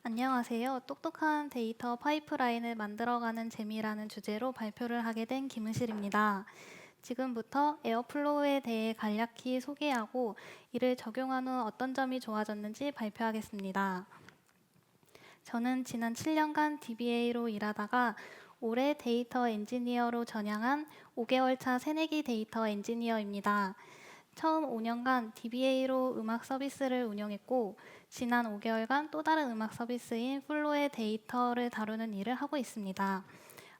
안녕하세요. 똑똑한 데이터 파이프라인을 만들어가는 재미라는 주제로 발표를 하게 된 김은실입니다. 지금부터 에어플로우에 대해 간략히 소개하고 이를 적용한 후 어떤 점이 좋아졌는지 발표하겠습니다. 저는 지난 7년간 DBA로 일하다가 올해 데이터 엔지니어로 전향한 5개월 차 새내기 데이터 엔지니어입니다. 처음 5년간 DBA로 음악 서비스를 운영했고 지난 5개월간 또 다른 음악 서비스인 플로의 데이터를 다루는 일을 하고 있습니다.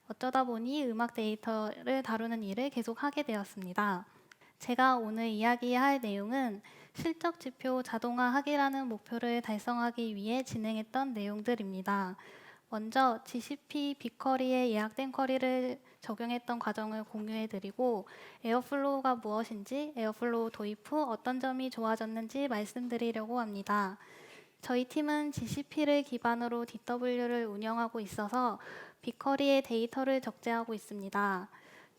어쩌다 보니 음악 데이터를 다루는 일을 계속 하게 되었습니다. 제가 오늘 이야기할 내용은 실적 지표 자동화하기라는 목표를 달성하기 위해 진행했던 내용들입니다. 먼저 GCP 빅쿼리에 예약된 쿼리를 적용했던 과정을 공유해드리고 에어플로우가 무엇인지, 에어플로우 도입 후 어떤 점이 좋아졌는지 말씀드리려고 합니다. 저희 팀은 GCP를 기반으로 DW를 운영하고 있어서 빅쿼리에 데이터를 적재하고 있습니다.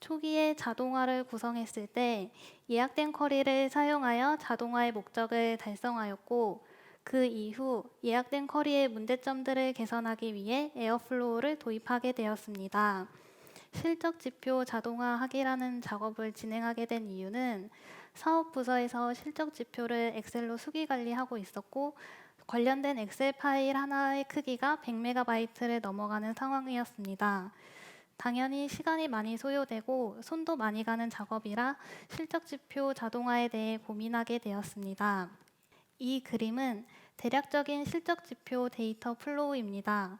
초기에 자동화를 구성했을 때 예약된 쿼리를 사용하여 자동화의 목적을 달성하였고 그 이후 예약된 쿼리의 문제점들을 개선하기 위해 에어플로우를 도입하게 되었습니다. 실적 지표 자동화하기라는 작업을 진행하게 된 이유는 사업 부서에서 실적 지표를 엑셀로 수기 관리하고 있었고 관련된 엑셀 파일 하나의 크기가 100MB를 넘어가는 상황이었습니다. 당연히 시간이 많이 소요되고 손도 많이 가는 작업이라 실적 지표 자동화에 대해 고민하게 되었습니다. 이 그림은 대략적인 실적 지표 데이터 플로우입니다.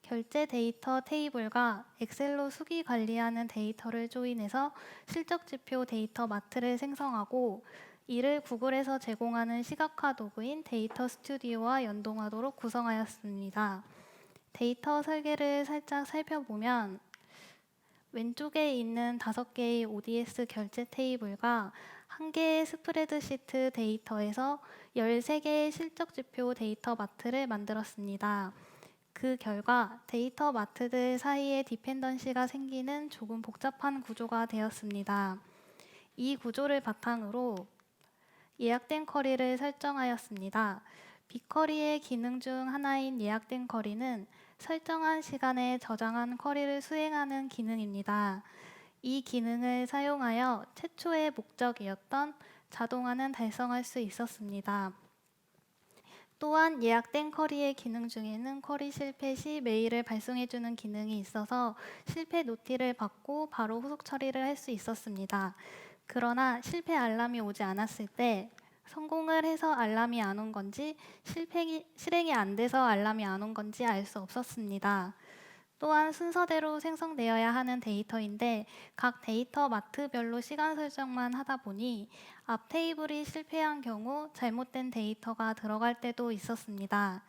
결제 데이터 테이블과 엑셀로 수기 관리하는 데이터를 조인해서 실적 지표 데이터 마트를 생성하고 이를 구글에서 제공하는 시각화 도구인 데이터 스튜디오와 연동하도록 구성하였습니다. 데이터 설계를 살짝 살펴보면 왼쪽에 있는 5개의 ODS 결제 테이블과 1개의 스프레드시트 데이터에서 13개의 실적 지표 데이터 마트를 만들었습니다. 그 결과 데이터 마트들 사이에 디펜던시가 생기는 조금 복잡한 구조가 되었습니다. 이 구조를 바탕으로 예약된 쿼리를 설정하였습니다. 빅쿼리의 기능 중 하나인 예약된 쿼리는 설정한 시간에 저장한 쿼리를 수행하는 기능입니다. 이 기능을 사용하여 최초의 목적이었던 자동화는 달성할 수 있었습니다. 또한 예약된 쿼리의 기능 중에는 쿼리 실패 시 메일을 발송해주는 기능이 있어서 실패 노티를 받고 바로 후속 처리를 할 수 있었습니다. 그러나 실패 알람이 오지 않았을 때 성공을 해서 알람이 안 온 건지 실행이 안 돼서 알람이 안 온 건지 알 수 없었습니다. 또한 순서대로 생성되어야 하는 데이터인데 각 데이터 마트별로 시간 설정만 하다 보니 앞 테이블이 실패한 경우 잘못된 데이터가 들어갈 때도 있었습니다.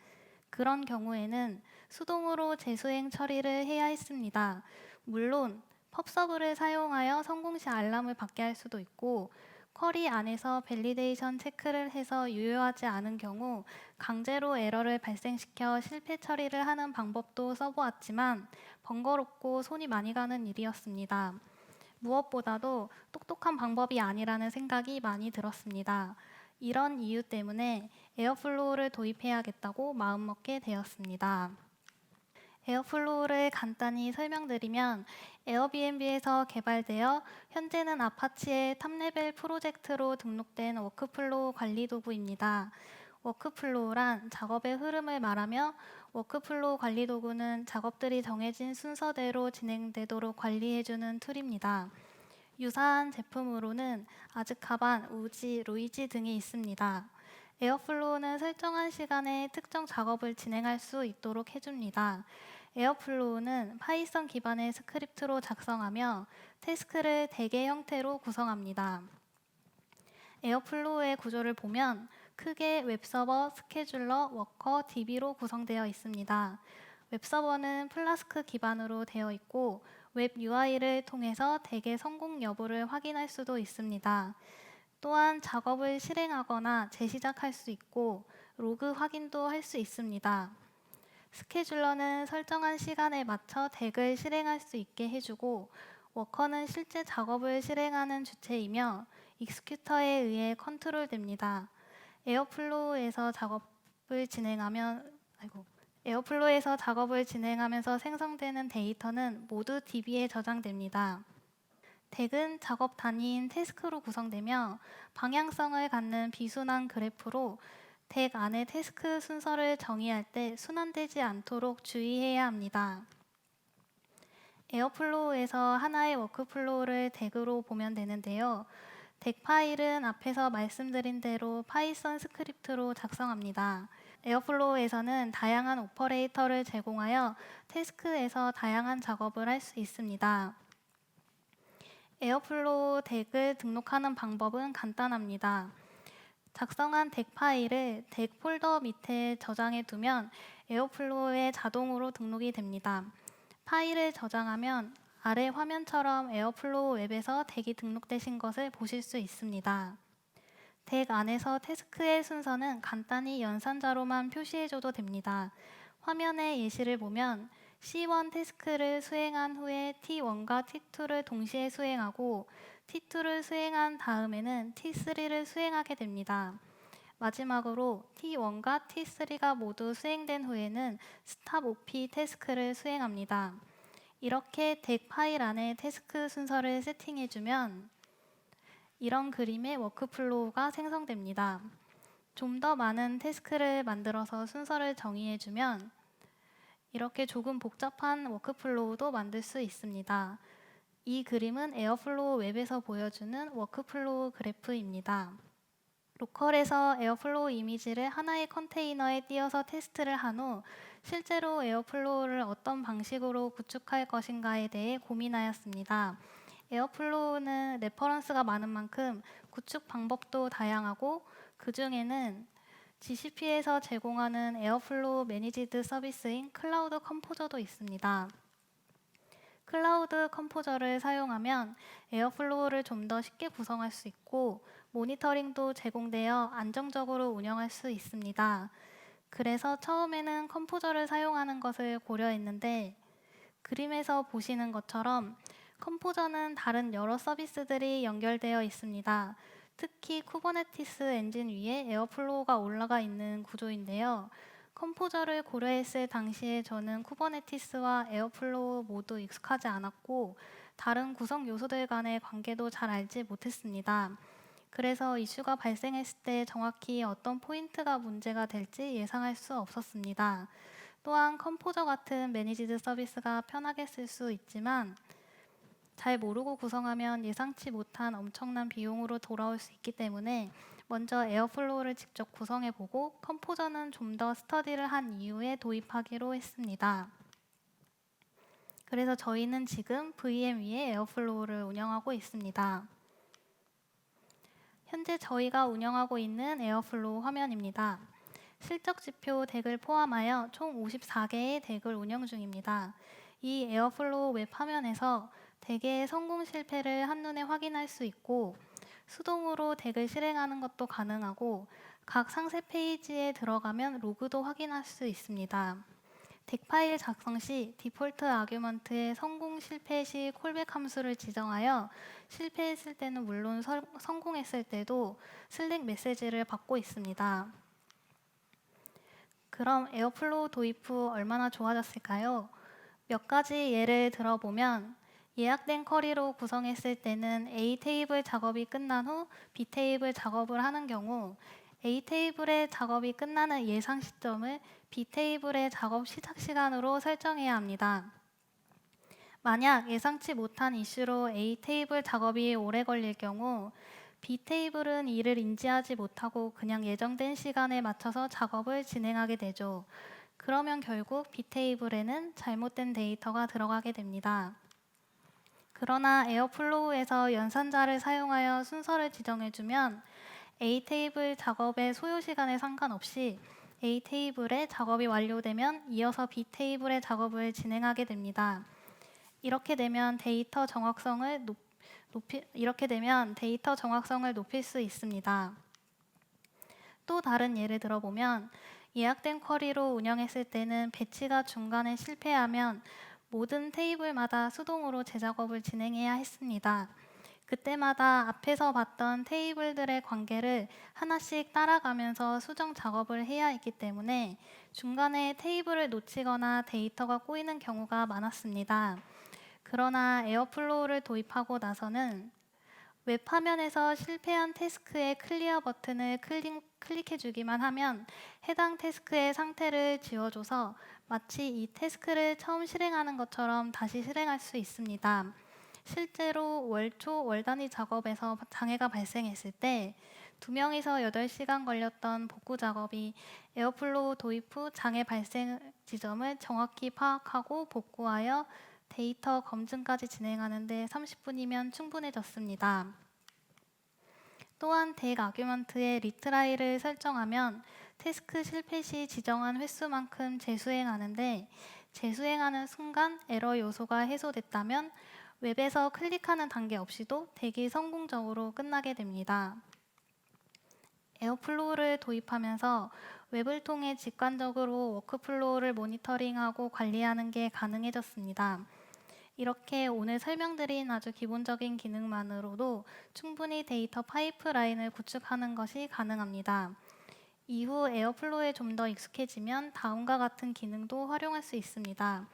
그런 경우에는 수동으로 재수행 처리를 해야 했습니다. 물론 펍서브를 사용하여 성공 시 알람을 받게 할 수도 있고 쿼리 안에서 밸리데이션 체크를 해서 유효하지 않은 경우 강제로 에러를 발생시켜 실패 처리를 하는 방법도 써보았지만 번거롭고 손이 많이 가는 일이었습니다. 무엇보다도 똑똑한 방법이 아니라는 생각이 많이 들었습니다. 이런 이유 때문에 에어플로우를 도입해야겠다고 마음먹게 되었습니다. 에어플로우를 간단히 설명드리면 에어비앤비에서 개발되어 현재는 아파치의 탑레벨 프로젝트로 등록된 워크플로우 관리 도구입니다. 워크플로우란 작업의 흐름을 말하며 워크플로우 관리 도구는 작업들이 정해진 순서대로 진행되도록 관리해주는 툴입니다. 유사한 제품으로는 아즈카반, 우지, 루이지 등이 있습니다. 에어플로우는 설정한 시간에 특정 작업을 진행할 수 있도록 해줍니다. 에어플로우는 파이썬 기반의 스크립트로 작성하며 태스크를 대개 형태로 구성합니다. 에어플로우의 구조를 보면 크게 웹서버, 스케줄러, 워커, DB로 구성되어 있습니다. 웹서버는 플라스크 기반으로 되어 있고 웹 UI를 통해서 대개 성공 여부를 확인할 수도 있습니다. 또한 작업을 실행하거나 재시작할 수 있고 로그 확인도 할 수 있습니다. 스케줄러는 설정한 시간에 맞춰 덱을 실행할 수 있게 해주고 워커는 실제 작업을 실행하는 주체이며 익스큐터에 의해 컨트롤됩니다. 에어플로우에서 작업을 진행하면 에어플로우에서 작업을 진행하면서 생성되는 데이터는 모두 DB에 저장됩니다. 덱은 작업 단위인 태스크로 구성되며 방향성을 갖는 비순환 그래프로 덱 안의 태스크 순서를 정의할 때 순환되지 않도록 주의해야 합니다. 에어플로우에서 하나의 워크플로우를 덱으로 보면 되는데요. 덱 파일은 앞에서 말씀드린 대로 파이썬 스크립트로 작성합니다. 에어플로우에서는 다양한 오퍼레이터를 제공하여 태스크에서 다양한 작업을 할 수 있습니다. 에어플로우 덱을 등록하는 방법은 간단합니다. 작성한 덱 파일을 덱 폴더 밑에 저장해 두면 에어플로우에 자동으로 등록이 됩니다. 파일을 저장하면 아래 화면처럼 에어플로우 웹에서 덱이 등록되신 것을 보실 수 있습니다. 덱 안에서 태스크의 순서는 간단히 연산자로만 표시해줘도 됩니다. 화면의 예시를 보면 C1 태스크를 수행한 후에 T1과 T2를 동시에 수행하고 T2를 수행한 다음에는 T3를 수행하게 됩니다. 마지막으로 T1과 T3가 모두 수행된 후에는 스탑 OP 태스크를 수행합니다. 이렇게 덱 파일 안에 태스크 순서를 세팅해주면 이런 그림의 워크플로우가 생성됩니다. 좀 더 많은 태스크를 만들어서 순서를 정의해주면 이렇게 조금 복잡한 워크플로우도 만들 수 있습니다. 이 그림은 에어플로우 웹에서 보여주는 워크플로우 그래프입니다. 로컬에서 에어플로우 이미지를 하나의 컨테이너에 띄워서 테스트를 한 후 실제로 에어플로우를 어떤 방식으로 구축할 것인가에 대해 고민하였습니다. 에어플로우는 레퍼런스가 많은 만큼 구축 방법도 다양하고 그 중에는 GCP에서 제공하는 에어플로우 매니지드 서비스인 클라우드 컴포저도 있습니다. 클라우드 컴포저를 사용하면 에어플로우를 좀 더 쉽게 구성할 수 있고 모니터링도 제공되어 안정적으로 운영할 수 있습니다. 그래서 처음에는 컴포저를 사용하는 것을 고려했는데 그림에서 보시는 것처럼 컴포저는 다른 여러 서비스들이 연결되어 있습니다. 특히 쿠버네티스 엔진 위에 에어플로우가 올라가 있는 구조인데요. 컴포저를 고려했을 당시에 저는 쿠버네티스와 에어플로우 모두 익숙하지 않았고 다른 구성 요소들 간의 관계도 잘 알지 못했습니다. 그래서 이슈가 발생했을 때 정확히 어떤 포인트가 문제가 될지 예상할 수 없었습니다. 또한 컴포저 같은 매니지드 서비스가 편하게 쓸 수 있지만 잘 모르고 구성하면 예상치 못한 엄청난 비용으로 돌아올 수 있기 때문에 먼저 에어플로우를 직접 구성해보고 컴포저는 좀 더 스터디를 한 이후에 도입하기로 했습니다. 그래서 저희는 지금 VM 위에 에어플로우를 운영하고 있습니다. 현재 저희가 운영하고 있는 에어플로우 화면입니다. 실적 지표 덱을 포함하여 총 54개의 덱을 운영 중입니다. 이 에어플로우 웹 화면에서 덱의 성공 실패를 한눈에 확인할 수 있고 수동으로 덱을 실행하는 것도 가능하고 각 상세 페이지에 들어가면 로그도 확인할 수 있습니다. 덱 파일 작성 시 디폴트 아규먼트의 성공 실패 시 콜백 함수를 지정하여 실패했을 때는 물론 성공했을 때도 슬랙 메시지를 받고 있습니다. 그럼 에어플로우 도입 후 얼마나 좋아졌을까요? 몇 가지 예를 들어보면 예약된 쿼리로 구성했을 때는 A 테이블 작업이 끝난 후 B 테이블 작업을 하는 경우 A 테이블의 작업이 끝나는 예상 시점을 B 테이블의 작업 시작 시간으로 설정해야 합니다. 만약 예상치 못한 이슈로 A 테이블 작업이 오래 걸릴 경우 B 테이블은 이를 인지하지 못하고 그냥 예정된 시간에 맞춰서 작업을 진행하게 되죠. 그러면 결국 B 테이블에는 잘못된 데이터가 들어가게 됩니다. 그러나 에어플로우에서 연산자를 사용하여 순서를 지정해주면 A 테이블 작업의 소요 시간에 상관없이 A 테이블의 작업이 완료되면 이어서 B 테이블의 작업을 진행하게 됩니다. 이렇게 되면 데이터 정확성을 높일 수 있습니다. 또 다른 예를 들어보면 예약된 쿼리로 운영했을 때는 배치가 중간에 실패하면 모든 테이블마다 수동으로 재작업을 진행해야 했습니다. 그때마다 앞에서 봤던 테이블들의 관계를 하나씩 따라가면서 수정 작업을 해야 했기 때문에 중간에 테이블을 놓치거나 데이터가 꼬이는 경우가 많았습니다. 그러나 에어플로우를 도입하고 나서는 웹 화면에서 실패한 태스크의 클리어 버튼을 클릭해 주기만 하면 해당 태스크의 상태를 지워줘서 마치 이 태스크를 처음 실행하는 것처럼 다시 실행할 수 있습니다. 실제로 월초 월 단위 작업에서 장애가 발생했을 때 2명이서 8시간 걸렸던 복구 작업이 에어플로우 도입 후 장애 발생 지점을 정확히 파악하고 복구하여 데이터 검증까지 진행하는 데 30분이면 충분해졌습니다. 또한 덱 아규먼트에 리트라이를 설정하면 태스크 실패 시 지정한 횟수만큼 재수행하는데 재수행하는 순간 에러 요소가 해소됐다면 웹에서 클릭하는 단계 없이도 덱이 성공적으로 끝나게 됩니다. 에어플로우를 도입하면서 웹을 통해 직관적으로 워크플로우를 모니터링하고 관리하는 게 가능해졌습니다. 이렇게 오늘 설명드린 아주 기본적인 기능만으로도 충분히 데이터 파이프라인을 구축하는 것이 가능합니다. 이후 에어플로우에 좀 더 익숙해지면 다음과 같은 기능도 활용할 수 있습니다.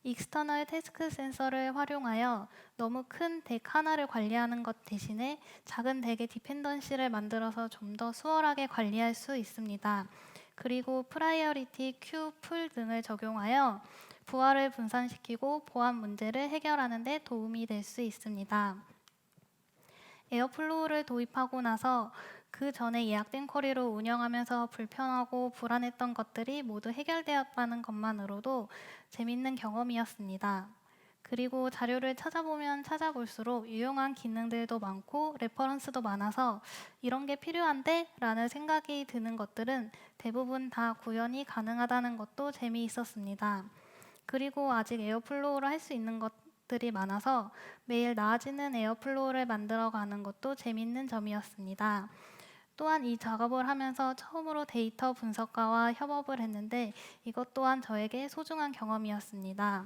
익스터널 태스크 센서를 활용하여 너무 큰 덱 하나를 관리하는 것 대신에 작은 덱의 디펜던시를 만들어서 좀 더 수월하게 관리할 수 있습니다. 그리고 프라이어리티, 큐, 풀 등을 적용하여 부하를 분산시키고 보안 문제를 해결하는 데 도움이 될 수 있습니다. 에어플로우를 도입하고 나서 그 전에 예약된 쿼리로 운영하면서 불편하고 불안했던 것들이 모두 해결되었다는 것만으로도 재밌는 경험이었습니다. 그리고 자료를 찾아보면 찾아볼수록 유용한 기능들도 많고 레퍼런스도 많아서 이런 게 필요한데? 라는 생각이 드는 것들은 대부분 다 구현이 가능하다는 것도 재미있었습니다. 그리고 아직 에어플로우를 할 수 있는 것들이 많아서 매일 나아지는 에어플로우를 만들어가는 것도 재밌는 점이었습니다. 또한 이 작업을 하면서 처음으로 데이터 분석가와 협업을 했는데 이것 또한 저에게 소중한 경험이었습니다.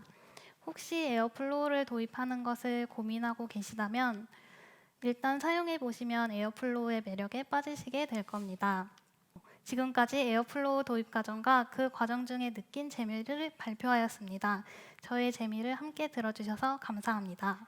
혹시 에어플로우를 도입하는 것을 고민하고 계시다면 일단 사용해 보시면 에어플로우의 매력에 빠지시게 될 겁니다. 지금까지 에어플로우 도입 과정과 그 과정 중에 느낀 재미를 발표하였습니다. 저의 재미를 함께 들어주셔서 감사합니다.